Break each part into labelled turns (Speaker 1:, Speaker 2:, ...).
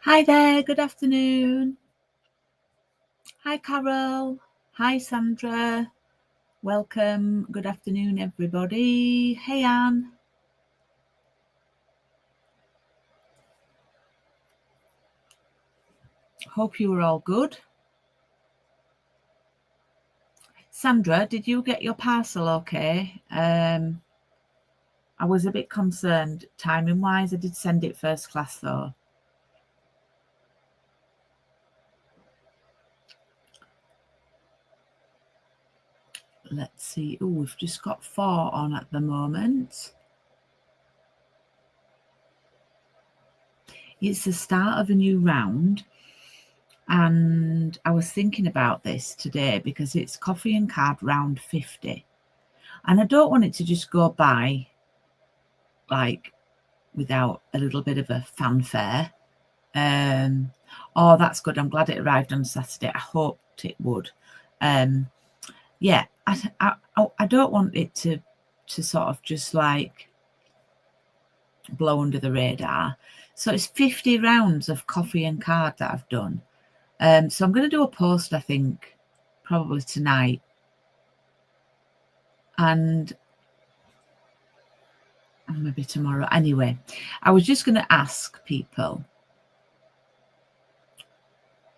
Speaker 1: Hi there, good afternoon. Hi, Carol. Hi, Sandra. Welcome. Good afternoon, everybody. Hey, Anne. Hope you were all good. Sandra, did you get your parcel okay? I was a bit concerned timing-wise. I did send it first class, though. Let's see. Oh, we've just got 4 on at the moment. It's the start of a new round. And I was thinking about this today because it's coffee and card round 50. And I don't want it to just go by like without a little bit of a fanfare. Oh, that's good. I'm glad it arrived on Saturday. I hoped it would. Yeah, I don't want it to sort of just like blow under the radar. So it's 50 rounds of coffee and card that I've done. So I'm going to do a post, I think, probably tonight. And maybe tomorrow. Anyway, I was just going to ask people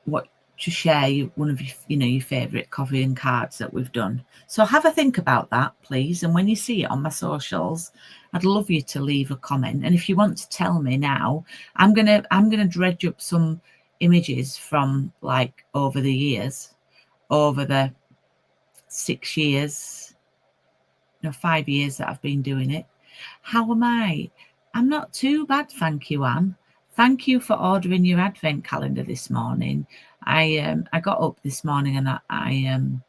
Speaker 1: what to share one of your favorite coffee and cards that we've done. So have a think about that, please. And when you see it on my socials, I'd love you to leave a comment. And if you want to tell me now, I'm gonna dredge up some images from like over the years, over the 6 years, no, 5 years that I've been doing it. How am I? I'm not too bad, thank you, Anne. Thank you for ordering your advent calendar this morning. I got up this morning and I'm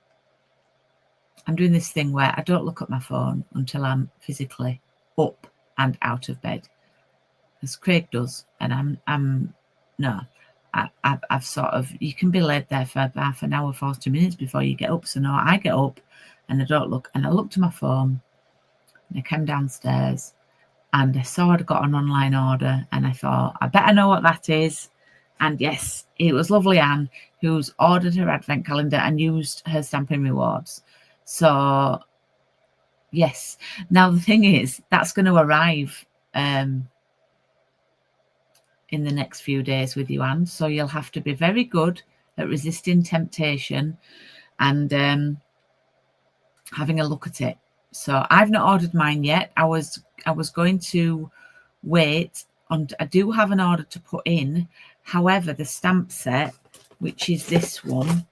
Speaker 1: doing this thing where I don't look at my phone until I'm physically up and out of bed, as Craig does, and I've sort of, you can be laid there for half an hour, 40 minutes before you get up. So no, I get up and I don't look, and I looked at my phone and I came downstairs and I saw I'd got an online order and I thought, I better know what that is. And yes, it was lovely Anne who's ordered her advent calendar and used her Stampin rewards. So yes, now the thing is, that's going to arrive in the next few days with you, Anne. So you'll have to be very good at resisting temptation and having a look at it. So I've not ordered mine yet. I was going to wait, and I do have an order to put in. However, the stamp set, which is this one,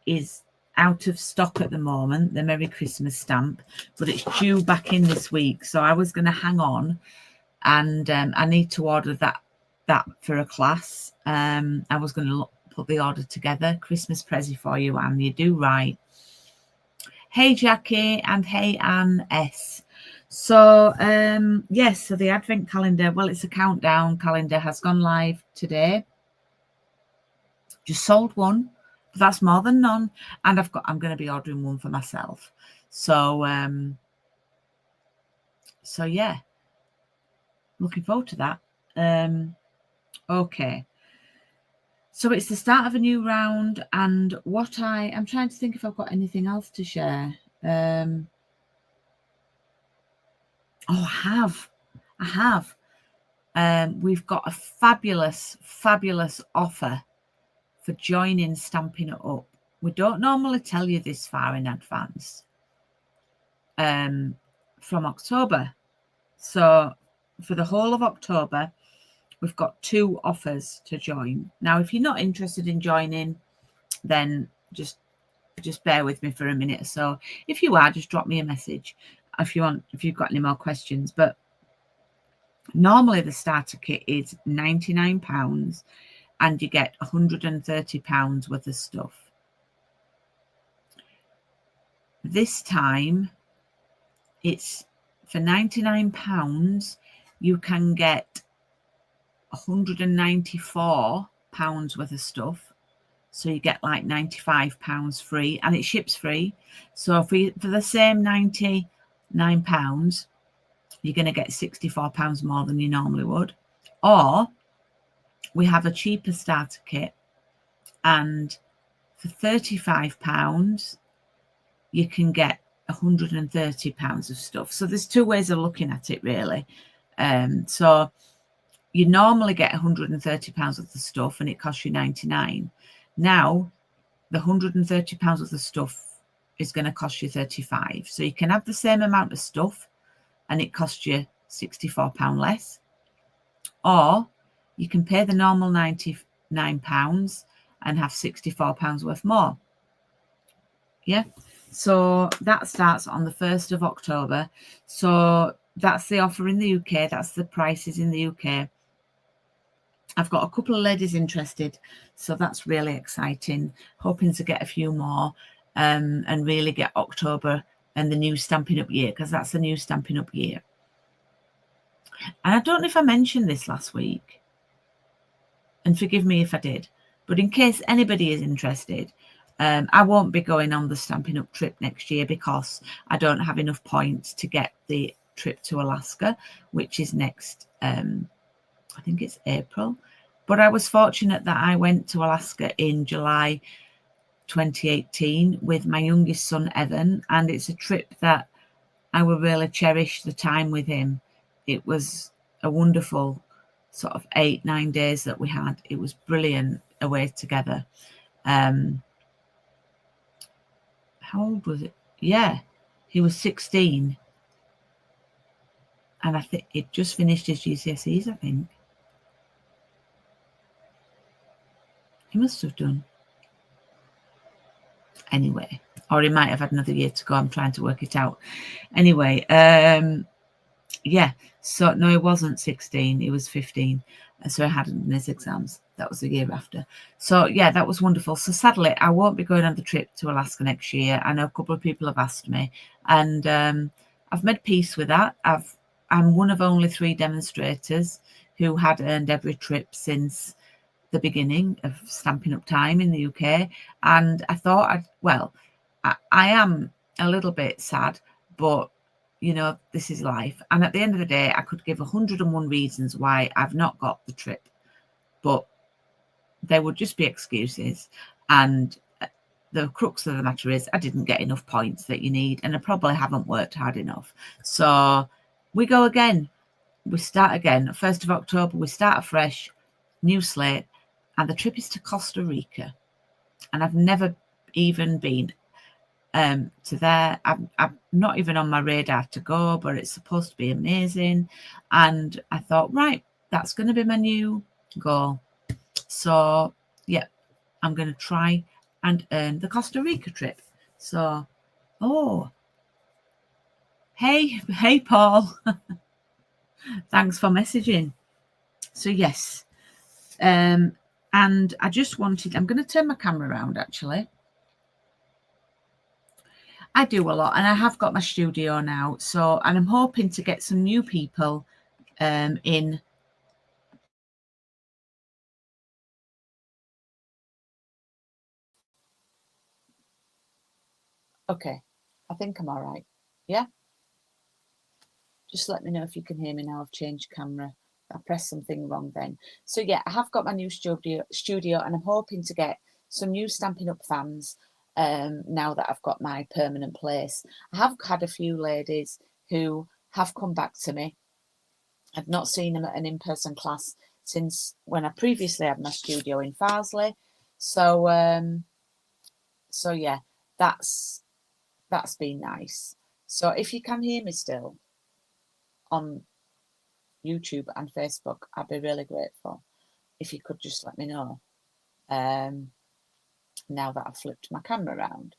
Speaker 1: is out of stock at the moment, the Merry Christmas stamp, but it's due back in this week. So I was going to hang on, and I need to order that for a class. I was going to put the order together. Christmas present for you, Anne. You do right. Hey, Jackie, and hey, Anne S. So, yes, so the advent calendar, well, it's a countdown calendar, has gone live today. Just sold one, but that's more than none. And I'm going to be ordering one for myself. So, so yeah, looking forward to that. Okay. So it's the start of a new round, and I'm trying to think if I've got anything else to share. Oh, I have. We've got a fabulous offer for joining Stampin' It Up. We don't normally tell you this far in advance. From October. So for the whole of October, we've got 2 offers to join. Now, if you're not interested in joining, then just bear with me for a minute or so. If you are, just drop me a message if you've got any more questions. But normally the starter kit is £99 and you get £130 worth of stuff. This time it's for £99 you can get £194 worth of stuff. So you get like £95 free, and it ships free. So for the same £99, you're going to get £64 more than you normally would. Or we have a cheaper starter kit, and for £35 you can get £130 of stuff. So there's two ways of looking at it, really. So you normally get £130 of the stuff and it costs you 99. Now the £130 of the stuff is going to cost you 35. So you can have the same amount of stuff and it costs you £64 less, or you can pay the normal £99 and have £64 worth more. Yeah, so that starts on the 1st of October. So that's the offer in the UK. That's the prices in the UK. I've got a couple of ladies interested, so that's really exciting. Hoping to get a few more and really get October and the new Stampin' Up year, because that's the new Stampin' Up year. And I don't know if I mentioned this last week, and forgive me if I did, but in case anybody is interested, I won't be going on the Stampin' Up trip next year because I don't have enough points to get the trip to Alaska, which is next, I think it's April. But I was fortunate that I went to Alaska in July 2018 with my youngest son, Evan, and it's a trip that I will really cherish the time with him. It was a wonderful sort of 8-9 days that we had. It was brilliant away together. How old was it? Yeah, he was 16. And I think it just finished his GCSEs, I think. He must have done. Anyway, or he might have had another year to go. I'm trying to work it out. Anyway, yeah. So, no, he wasn't 16. He was 15. So he hadn't done his exams. That was the year after. So, yeah, that was wonderful. So, sadly, I won't be going on the trip to Alaska next year. I know a couple of people have asked me. And I've made peace with that. I'm one of only 3 demonstrators who had earned every trip since the beginning of Stampin' Up time in the UK. And I thought, I am a little bit sad, but you know, this is life. And at the end of the day, I could give 101 reasons why I've not got the trip, but there would just be excuses. And the crux of the matter is I didn't get enough points that you need, and I probably haven't worked hard enough. So we go again. We start again. 1st of October, we start afresh, new slate, and the trip is to Costa Rica. And I've never even been to there. I'm not even on my radar to go, but it's supposed to be amazing. And I thought, right, that's going to be my new goal. So, yeah, I'm going to try and earn the Costa Rica trip. So, oh, hey, Paul. Thanks for messaging. So, yes. And I just wanted, I'm going to turn my camera around, actually. I do a lot, and I have got my studio now. So, and I'm hoping to get some new people in. Okay, I think I'm all right. Yeah. Just let me know if you can hear me now. I've changed camera. I pressed something wrong then. So yeah, I have got my new studio, and I'm hoping to get some new Stampin' Up fans now that I've got my permanent place. I have had a few ladies who have come back to me. I've not seen them at an in-person class since when I previously had my studio in Farsley. So so yeah, that's been nice. So if you can hear me still on YouTube and Facebook, I'd be really grateful if you could just let me know now that I've flipped my camera around.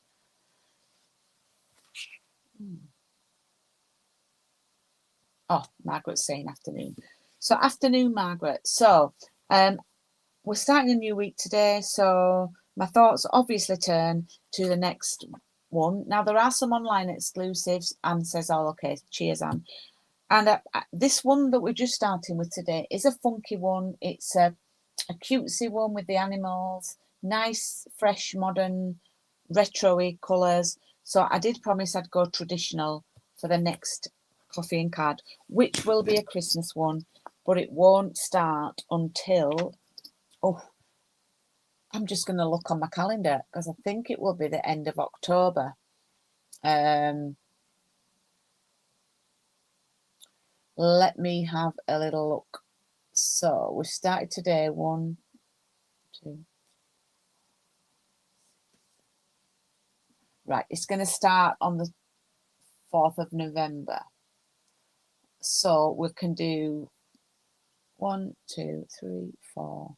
Speaker 1: Oh, Margaret's saying afternoon. So afternoon, Margaret. So we're starting a new week today, so my thoughts obviously turn to the next one. Now there are some online exclusives. Anne says, oh, okay, cheers, Anne. And this one that we're just starting with today is a funky one. It's a cutesy one with the animals, nice, fresh, modern, retro-y colours. So I did promise I'd go traditional for the next coffee and card, which will be a Christmas one, but it won't start until Oh, I'm just going to look on my calendar because I think it will be the end of October. Let me have a little look. So we started today, 1, 2. Right, it's going to start on the 4th of November. So we can do 1, 2, 3, 4.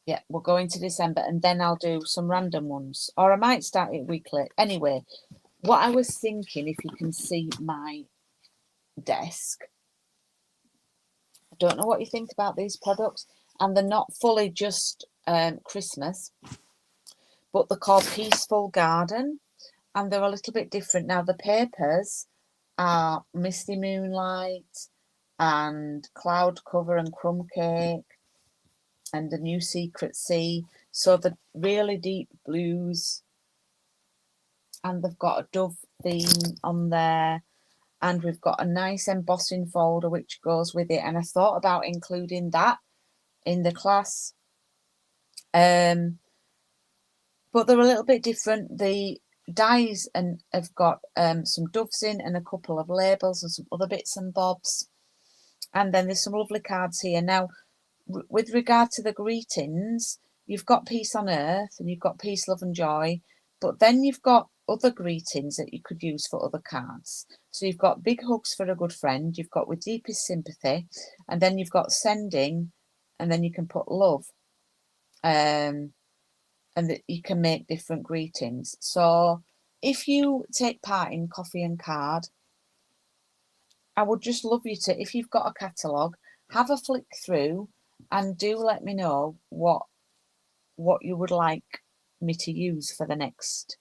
Speaker 1: Yeah, we'll go into December and then I'll do some random ones. Or I might start it weekly. Anyway, what I was thinking, if you can see my desk, I don't know what you think about these products. And they're not fully just Christmas, but they're called Peaceful Garden. And they're a little bit different. Now, the papers are Misty Moonlight and Cloud Cover and Crumb Cake and the New Secret Sea. So the really deep blues, and they've got a dove theme on there, and we've got a nice embossing folder which goes with it. And I thought about including that in the class, but they're a little bit different. The dies and have got some doves in and a couple of labels and some other bits and bobs, and then there's some lovely cards here. Now, with regard to the greetings, you've got peace on earth and you've got peace, love and joy, but then you've got other greetings that you could use for other cards. So you've got big hugs for a good friend, you've got with deepest sympathy, and then you've got sending, and then you can put love, and that you can make different greetings. So if you take part in Coffee and Card, I would just love you to, if you've got a catalogue, have a flick through and do let me know what you would like me to use for the next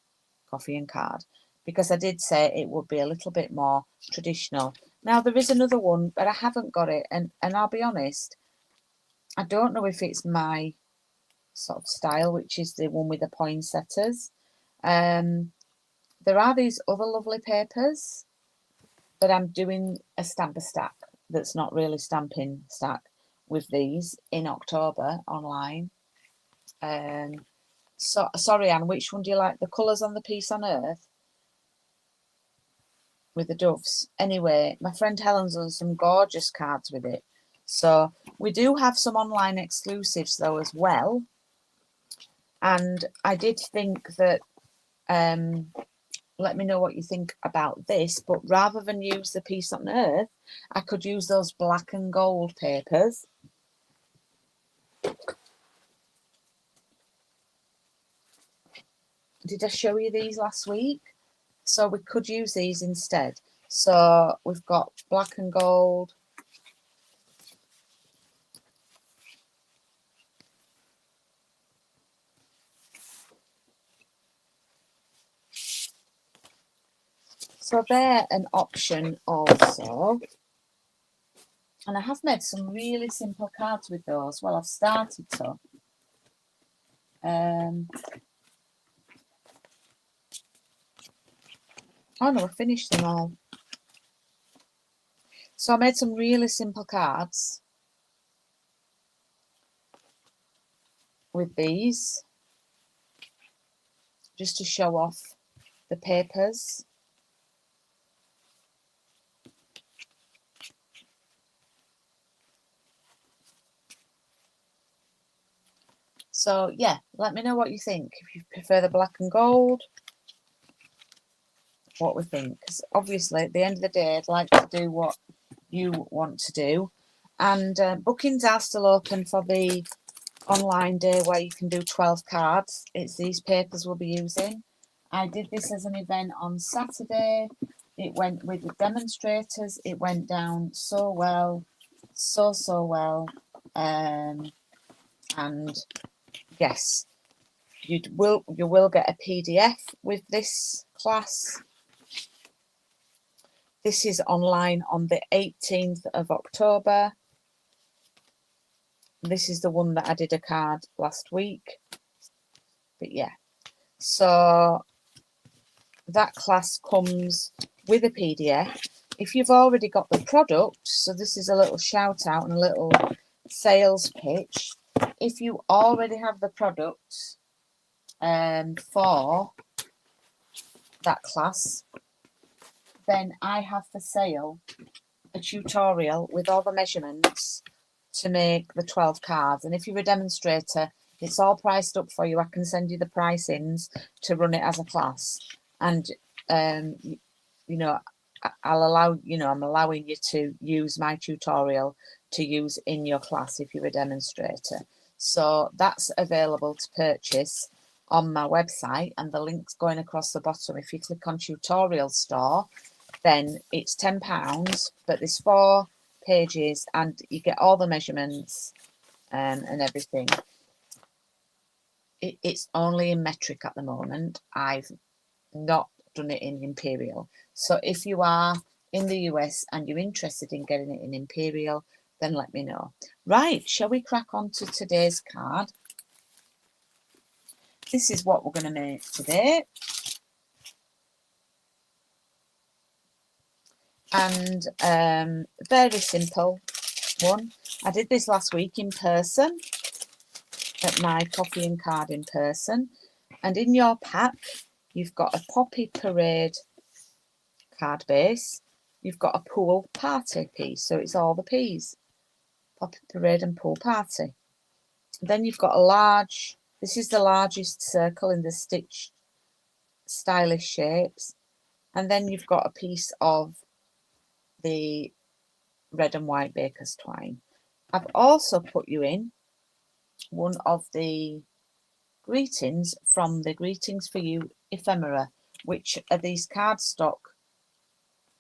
Speaker 1: Coffee and Card, because I did say it would be a little bit more traditional. Now, there is another one, but I haven't got it, and I'll be honest, I don't know if it's my sort of style, which is the one with the poinsettias. There are these other lovely papers, but I'm doing a stamper stack that's not really Stampin' stack with these in October online. So sorry, Anne, which one do you like? The colours on the Peace on Earth with the doves? Anyway, my friend Helen's done some gorgeous cards with it. So we do have some online exclusives though as well. And I did think that, let me know what you think about this, but rather than use the Peace on Earth, I could use those black and gold papers. Did I show you these last week? So we could use these instead. So we've got black and gold. So they're an option also. And I have made some really simple cards with those. Well, I've started to. Oh no, I finished them all. So I made some really simple cards with these, just to show off the papers. So yeah, let me know what you think. If you prefer the black and gold, what we think. Because obviously at the end of the day, I'd like to do what you want to do. And bookings are still open for the online day where you can do 12 cards. It's these papers we'll be using. I did this as an event on Saturday. It went with the demonstrators. It went down so well, so well. And yes, you will get a PDF with this class. This is online on the 18th of October. This is the one that I did a card last week. But yeah, so that class comes with a PDF. If you've already got the product, so this is a little shout out and a little sales pitch. If you already have the product for that class, then I have for sale a tutorial with all the measurements to make the 12 cards. And if you're a demonstrator, it's all priced up for you. I can send you the pricings to run it as a class. And, you know, I'll allow, you know, I'm allowing you to use my tutorial to use in your class if you're a demonstrator. So that's available to purchase on my website, and the link's going across the bottom. If you click on tutorial store, then it's £10, but there's 4 pages and you get all the measurements and everything. It's only in metric at the moment. I've not done it in imperial. So if you are in the US and you're interested in getting it in imperial, then let me know. Right, shall we crack on to today's card? This is what we're going to make today. And very simple one. I did this last week in person at my coffee and card in person. And in your pack, you've got a poppy parade card base. You've got a pool party piece. So it's all the P's. Poppy parade and pool party. Then you've got a large, this is the largest circle in the stitched stylish shapes. And then you've got a piece of the red and white baker's twine. I've also put you in one of the greetings from the Greetings for You ephemera, which are these cardstock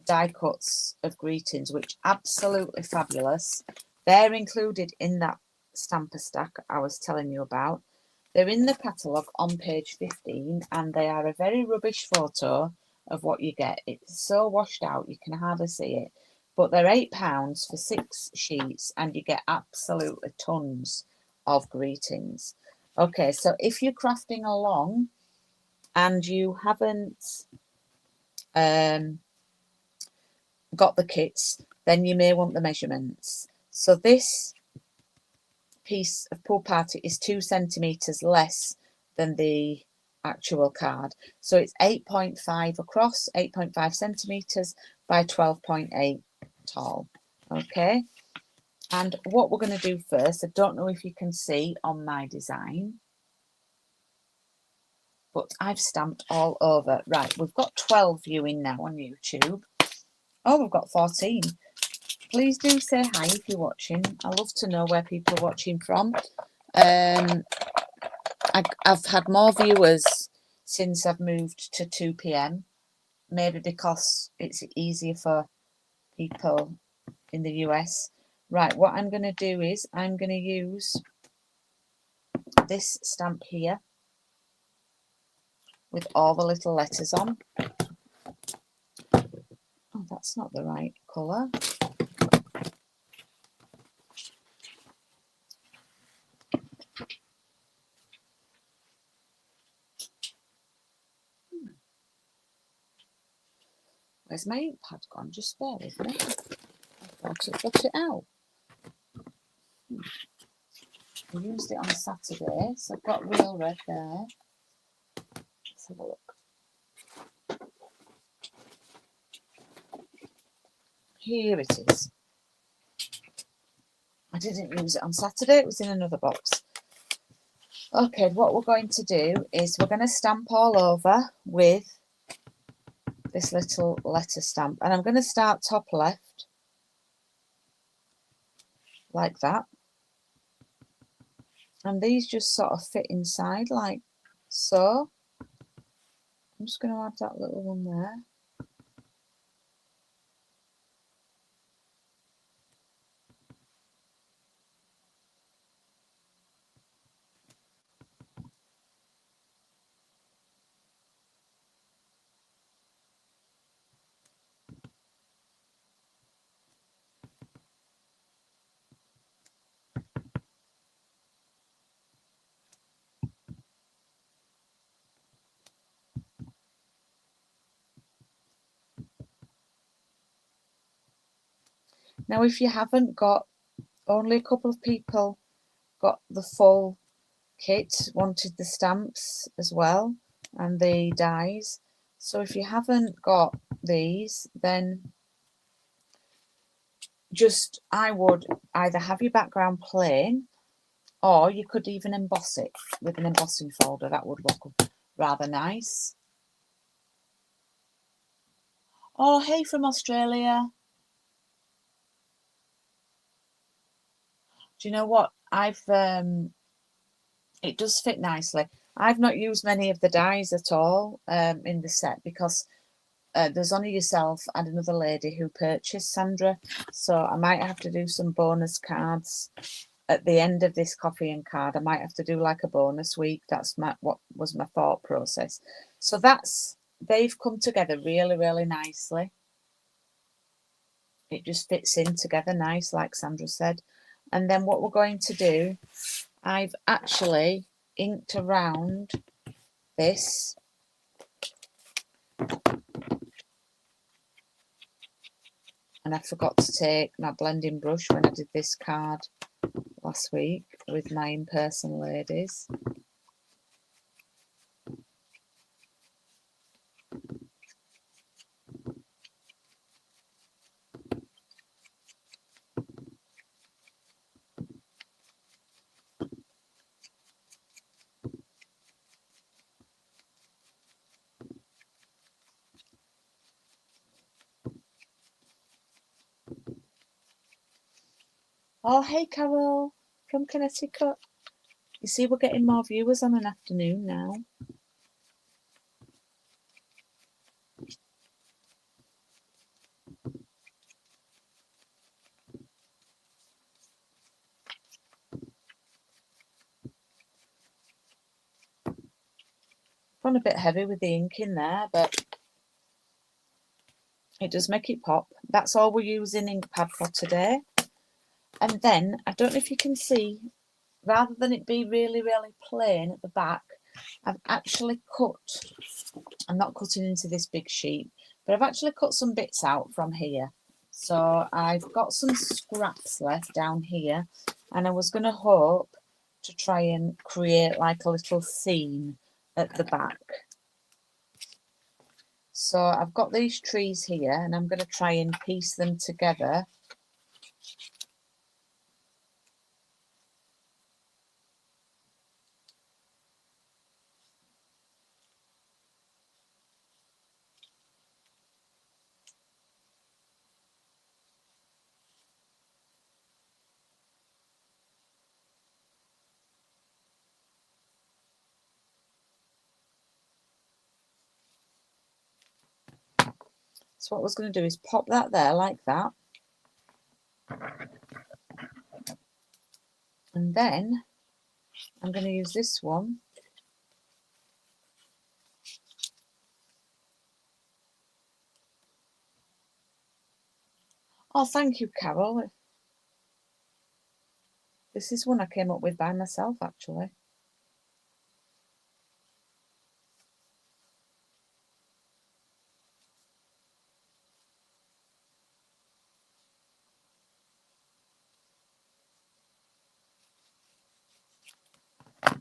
Speaker 1: die cuts of greetings, which are absolutely fabulous. They're included in that stamper stack I was telling you about. They're in the catalogue on page 15, and they are a very rubbish photo of what you get. It's so washed out you can hardly see it, but they're £8 for 6 sheets, and you get absolutely tons of greetings. Okay, so if you're crafting along and you haven't got the kits, then you may want the measurements. So this piece of pool party is 2 centimeters less than the actual card. So it's 8.5 across, 8.5 centimeters by 12.8 tall. Okay. And what we're going to do first, I don't know if you can see on my design, but I've stamped all over. Right, we've got 12 viewing now on YouTube. Oh, we've got 14. Please do say hi if you're watching. I love to know where people are watching from. I've had more viewers since I've moved to 2 p.m. Maybe because it's easier for people in the US. Right, what I'm going to do is I'm going to use this stamp here with all the little letters on. Oh, that's not the right colour. Where's my ink pad gone? Just bear with me. I thought it got it out. I used it on Saturday, so I've got real red there. Let's have a look. Here it is. I didn't use it on Saturday, it was in another box. Okay, what we're going to do is we're going to stamp all over with this little letter stamp. And I'm going to start top left, like that. And these just sort of fit inside like so. I'm just going to add that little one there. Now, if you haven't got
Speaker 2: only a couple of people got the full kit, wanted the stamps as well and the dies. So if you haven't got these, then just, I would either have your background plain, or you could even emboss it with an embossing folder. That would look rather nice. Oh, hey from Australia. Do you know what? It does fit nicely. I've not used many of the dies at all in the set, because there's only yourself and another lady who purchased, Sandra. So I might have to do some bonus cards at the end of this coffee and card. I might have to do like a bonus week. That's what was my thought process. So they've come together really, really nicely. It just fits in together nice, like Sandra said. And then what we're going to do, I've actually inked around this. And I forgot to take my blending brush when I did this card last week with my in-person ladies. Oh, hey, Carol from Connecticut. You see, we're getting more viewers on an afternoon now. Gone a bit heavy with the ink in there, but it does make it pop. That's all we're using ink pad for today. And then, I don't know if you can see, rather than it be really, really plain at the back, I've actually cut, I'm not cutting into this big sheet, but I've actually cut some bits out from here. So I've got some scraps left down here, and I was going to hope to try and create like a little scene at the back. So I've got these trees here, and I'm going to try and piece them together. So what I was going to do is pop that there like that. And then I'm going to use this one. Oh, thank you, Carol. This is one I came up with by myself, actually.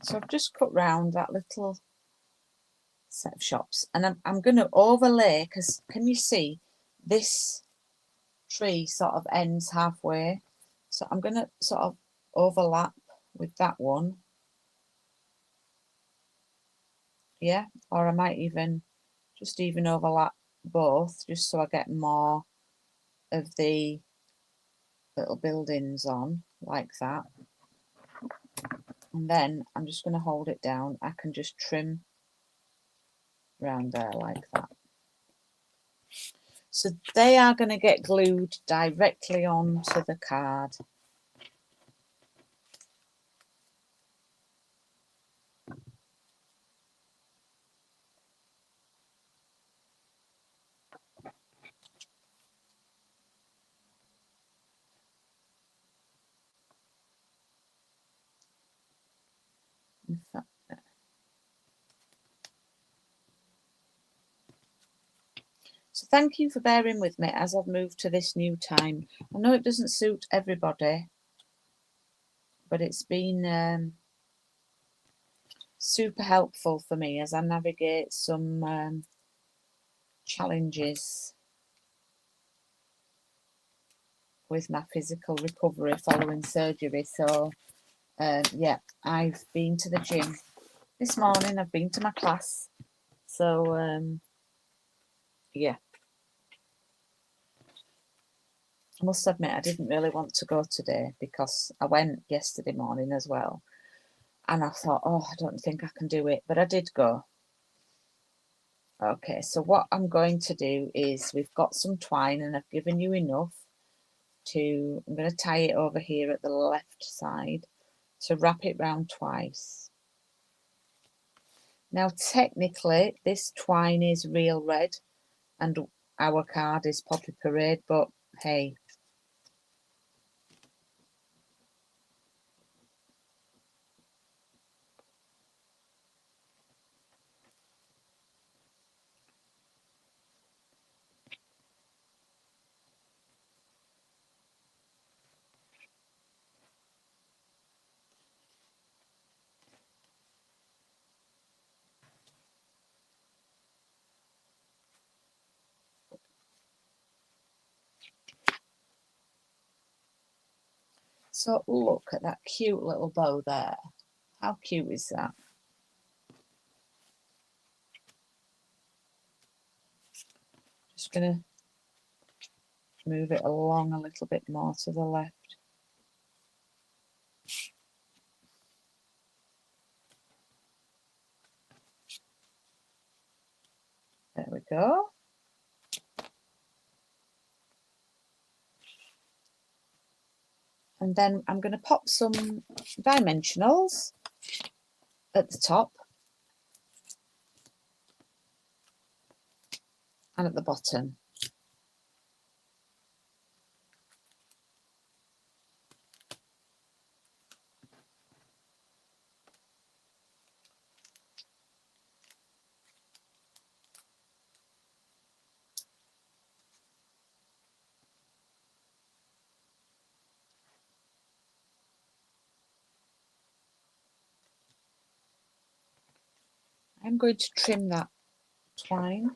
Speaker 2: So I've just cut round that little set of shops, and I'm going to overlay, because can you see this tree sort of ends halfway? So I'm going to sort of overlap with that one. Yeah, or I might even just even overlap both, just so I get more of the little buildings on like that. And then I'm just going to hold it down. I can just trim around there like that. So they are going to get glued directly onto the card. So thank you for bearing with me as I've moved to this new time. I know it doesn't suit everybody, but it's been super helpful for me as I navigate some challenges with my physical recovery following surgery. So yeah, I've been to the gym this morning. I've been to my class. So yeah, I must admit I didn't really want to go today because I went yesterday morning as well, and I thought, oh, I don't think I can do it, but I did go. Okay, so what I'm going to do is, we've got some twine and I've given you enough to, I'm going to tie it over here at the left side to wrap it round twice. Now technically this twine is real red and our card is Poppy Parade, but hey. So look at that cute little bow there. How cute is that? Just going to move it along a little bit more to the left. There we go. And then I'm going to pop some dimensionals at the top and at the bottom. I'm going to trim that twine.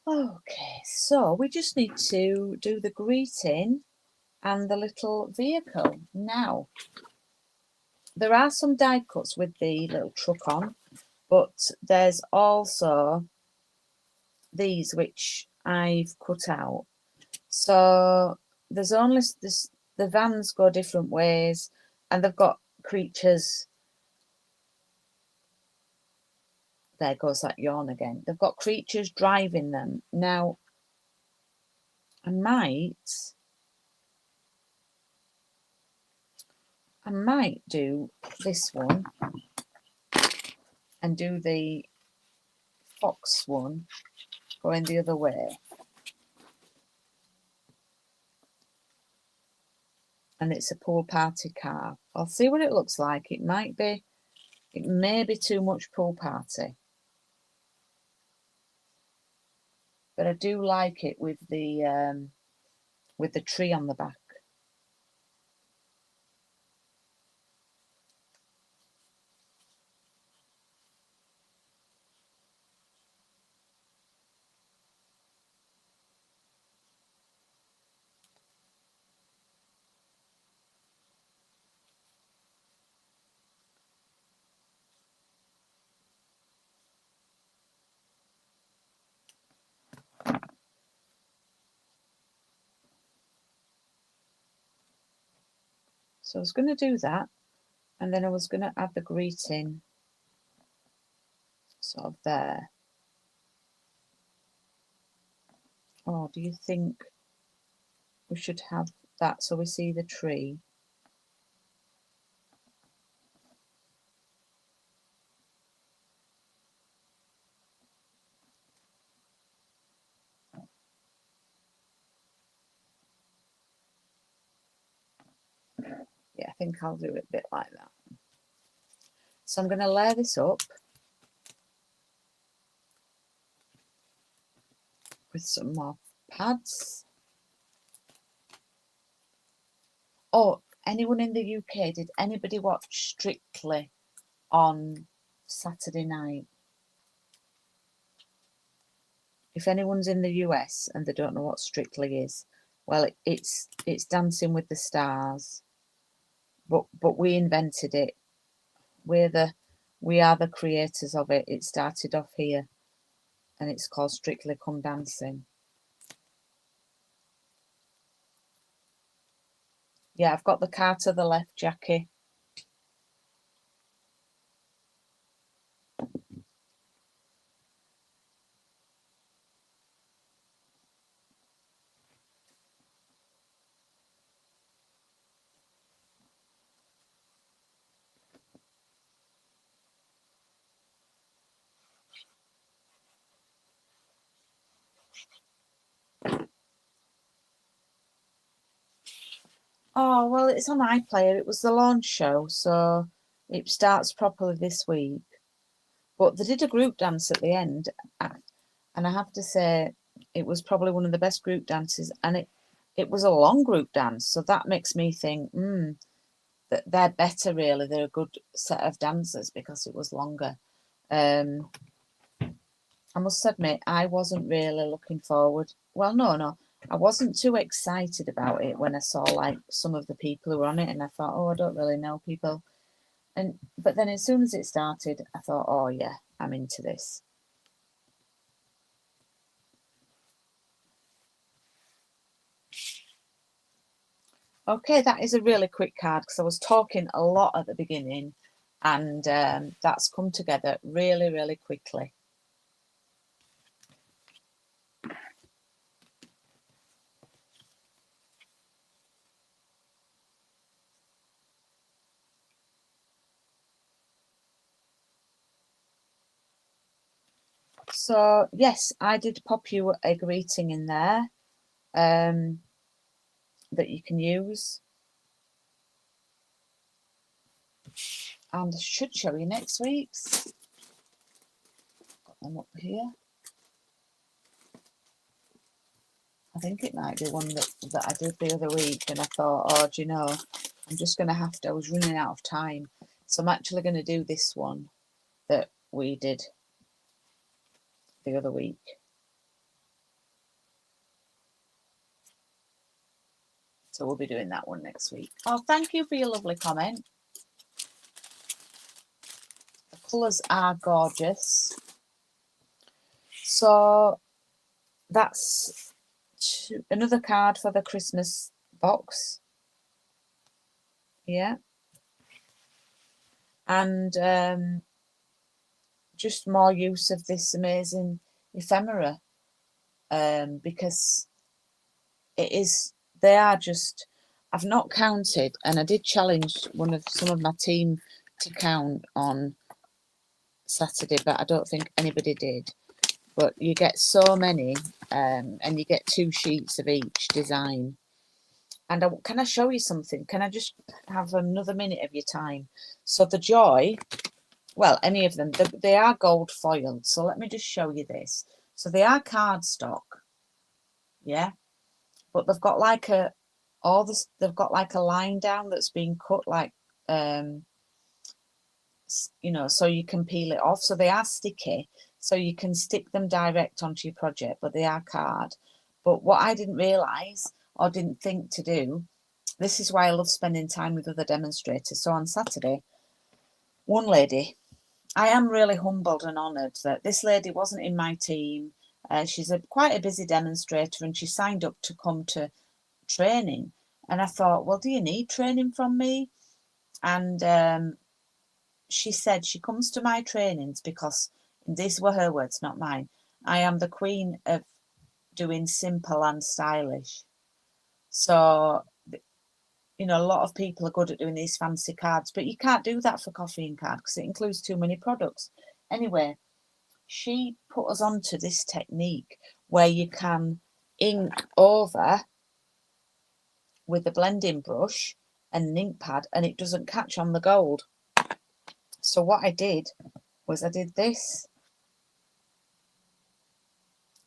Speaker 2: Okay, so we just need to do the greeting and the little vehicle. Now, there are some die cuts with the little truck on, but there's also these which I've cut out. So there's only this, the vans go different ways, and they've got creatures. There goes that yawn again. They've got creatures driving them. Now, I might do this one and do the fox one going the other way. And it's a pool party car. I'll see what it looks like. It may be too much pool party. But I do like it with the tree on the back. So I was going to do that, and then I was going to add the greeting sort of there. Oh, do you think we should have that so we see the tree? Yeah. think I'll do it a bit like that. So I'm going to layer this up with some more pads. Oh, anyone in the UK, did anybody watch Strictly on Saturday night? If anyone's in the US and they don't know what Strictly is, well, it's Dancing with the Stars, but we invented it. We are the creators of it. It started off here, and it's called Strictly Come Dancing. Yeah, I've got the car to the left, Jackie. Oh, well, it's on iPlayer. It was the launch show, so it starts properly this week. But they did a group dance at the end, and I have to say, it was probably one of the best group dances, and it was a long group dance, so that makes me think, that they're better, really. They're a good set of dancers because it was longer. I must admit, I wasn't really looking forward. Well, no, I wasn't too excited about it when I saw like some of the people who were on it, and I thought, oh, I don't really know people. But then as soon as it started, I thought, oh yeah, I'm into this. Okay, that is a really quick card because I was talking a lot at the beginning, and that's come together really, really quickly. So yes, I did pop you a greeting in there that you can use, and I should show you next week's. Got them up here. I think it might be one that I did the other week, and I thought, oh, do you know, I'm just going to have to, I was running out of time, so I'm actually going to do this one that we did the other week. So we'll be doing that one next week. Oh, thank you for your lovely comment. The colours are gorgeous. So that's another card for the Christmas box. Yeah. And just more use of this amazing ephemera, because they are just, I've not counted, and I did challenge some of my team to count on Saturday, but I don't think anybody did. But you get so many, and you get 2 sheets of each design. And can I show you something? Can I just have another minute of your time? So the Joy, well, any of them, they are gold foiled. So let me just show you this. So they are cardstock, yeah, but they've got like they've got like a line down that's been cut, like you know, so you can peel it off. So they are sticky, so you can stick them direct onto your project, but they are card. But what I didn't realise or didn't think to do, this is why I love spending time with other demonstrators. So on Saturday, one lady, I am really humbled and honoured that this lady wasn't in my team. She's quite a busy demonstrator, and she signed up to come to training. And I thought, well, do you need training from me? And she said she comes to my trainings because, and these were her words, not mine, I am the queen of doing simple and stylish. So, you know, a lot of people are good at doing these fancy cards, but you can't do that for Coffee and Card because it includes too many products. Anyway, she put us onto this technique where you can ink over with a blending brush, and an ink pad, and it doesn't catch on the gold. So what I did was I did this.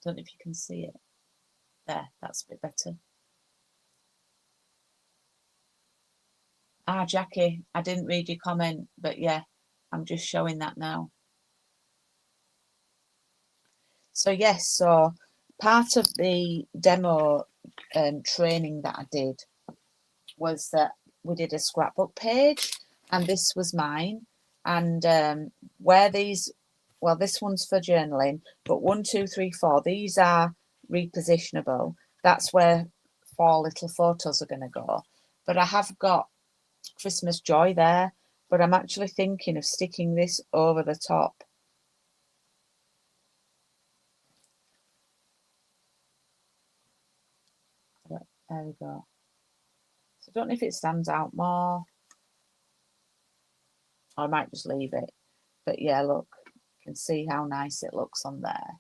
Speaker 2: Don't know if you can see it. There, that's a bit better. Ah, Jackie, I didn't read your comment, but yeah, I'm just showing that now. So yes, so part of the demo training that I did was that we did a scrapbook page, and this was mine. And where these, well, this one's for journaling, but 1, 2, 3, 4, these are repositionable. That's where 4 little photos are going to go. But I have got Christmas joy there, but I'm actually thinking of sticking this over the top. There we go. So I don't know if it stands out more. I might just leave it. But yeah, look, you can see how nice it looks on there.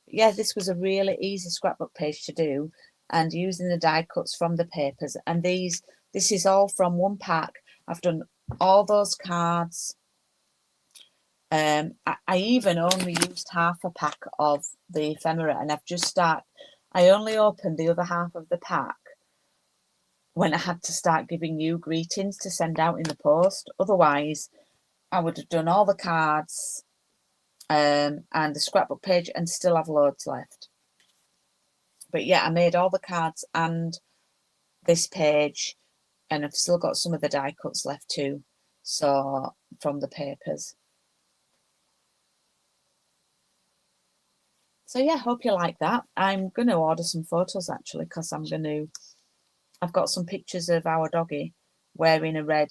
Speaker 2: Yeah, this was a really easy scrapbook page to do, and using the die cuts from the papers. And this is all from one pack. I've done all those cards. I even only used half a pack of the ephemera, and I only opened the other half of the pack when I had to start giving you greetings to send out in the post. Otherwise, I would have done all the cards and the scrapbook page and still have loads left. But yeah, I made all the cards and this page, and I've still got some of the die cuts left too, so from the papers. So yeah, hope you like that. I'm going to order some photos actually, because I've got some pictures of our doggy wearing a red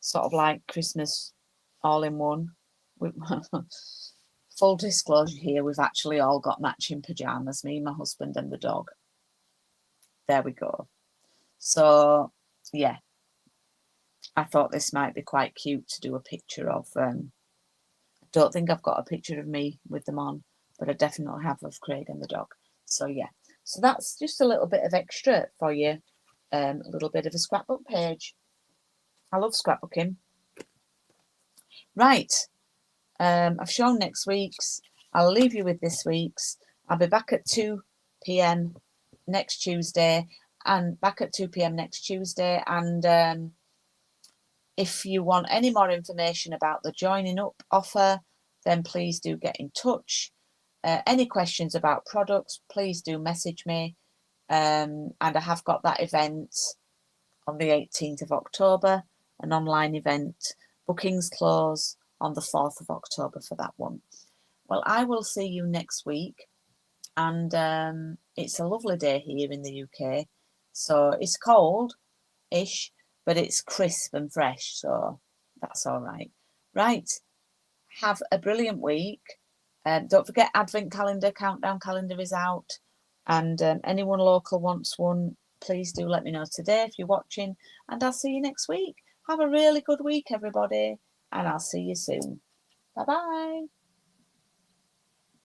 Speaker 2: sort of like Christmas all-in-one. Full disclosure here, we've actually all got matching pyjamas, me, my husband and the dog. There we go. So yeah, I thought this might be quite cute to do a picture of. I don't think I've got a picture of me with them on, but I definitely have of Craig and the dog. So yeah, so that's just a little bit of extra for you, a little bit of a scrapbook page. I love scrapbooking. Right, I've shown next week's. I'll leave you with this week's. I'll be back at 2 p.m. next Tuesday, and back at 2 p.m. next Tuesday. And if you want any more information about the joining up offer, then please do get in touch. Any questions about products, please do message me. And I have got that event on the 18th of October, an online event. Bookings close on the 4th of October for that one. Well, I will see you next week. And it's a lovely day here in the UK. So it's cold-ish, but it's crisp and fresh, so that's all right. Right, have a brilliant week. Don't forget, Advent calendar, countdown calendar is out. And anyone local wants one, please do let me know today if you're watching. And I'll see you next week. Have a really good week, everybody. And I'll see you soon. Bye-bye.